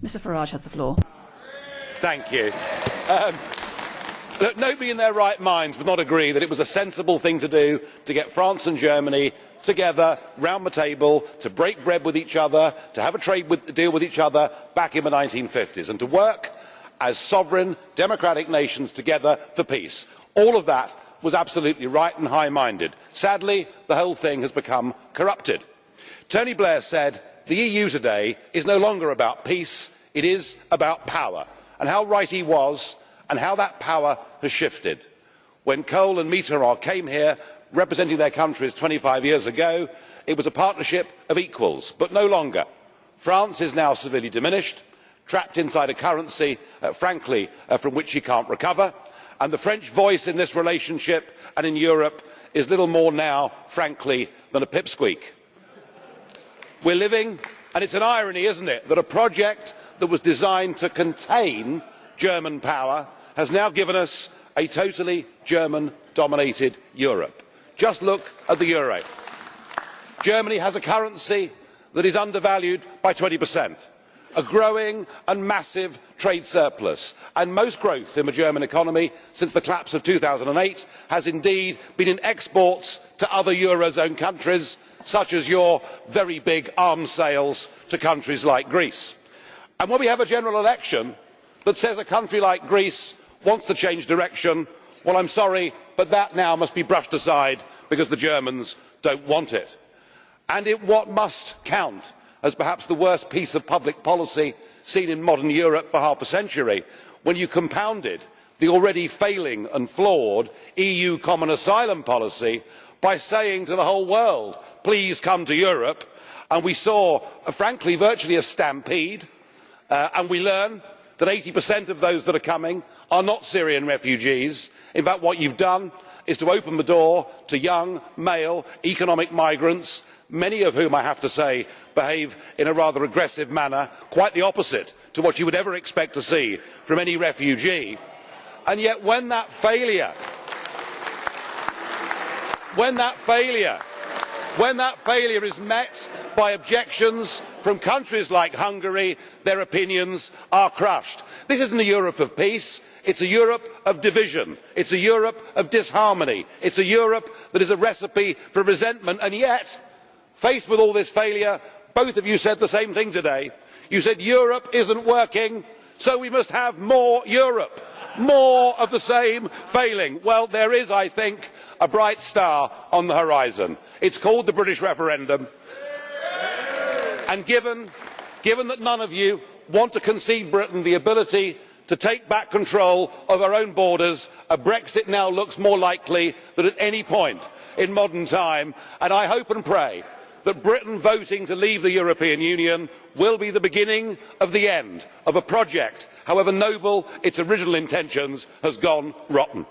Mr Farage has the floor. Thank you. Look, nobody in their right minds would not agree that it was a sensible thing to do to get France and Germany together round the table to break bread with each other, to have a trade deal with each other back in the 1950s, and to work as sovereign democratic nations together for peace. All of that was absolutely right and high-minded. Sadly, the whole thing has become corrupted. Tony Blair said the EU today is no longer about peace, it is about power, and how right he was, and how that power has shifted. When Kohl and Mitterrand came here representing their countries 25 years ago, it was a partnership of equals, but no longer. France is now severely diminished, trapped inside a currency, frankly, from which she can't recover, and the French voice in this relationship and in Europe is little more now, frankly, than a pipsqueak. We're living, and it's an irony, isn't it, that a project that was designed to contain German power has now given us a totally German-dominated Europe. Just look at the euro. Germany has a currency that is undervalued by 20%, a growing and massive trade surplus, and most growth in the German economy since the collapse of 2008 has indeed been in exports to other Eurozone countries, such as your very big arms sales to countries like Greece. And when we have a general election that says a country like Greece wants to change direction, well, I'm sorry, but that now must be brushed aside because the Germans don't want it. And what must count as perhaps the worst piece of public policy seen in modern Europe for half a century, when you compounded the already failing and flawed EU common asylum policy by saying to the whole world, please come to Europe, and we saw, frankly, virtually a stampede, and we learn that 80% of those that are coming are not Syrian refugees. In fact, what you've done is to open the door to young, male, economic migrants, many of whom, I have to say, behave in a rather aggressive manner, quite the opposite to what you would ever expect to see from any refugee. And yet when that failure is met by objections from countries like Hungary, their opinions are crushed. This isn't a Europe of peace, it's a Europe of division, it's a Europe of disharmony, it's a Europe that is a recipe for resentment. And yet, faced with all this failure, both of you said the same thing today. You said Europe isn't working, so we must have more Europe, more of the same failing. Well, there is, I think, a bright star on the horizon. It's called the British referendum. And given that none of you want to concede Britain the ability to take back control of our own borders, a Brexit now looks more likely than at any point in modern time, and I hope and pray that Britain voting to leave the European Union will be the beginning of the end of a project, however noble its original intentions, has gone rotten.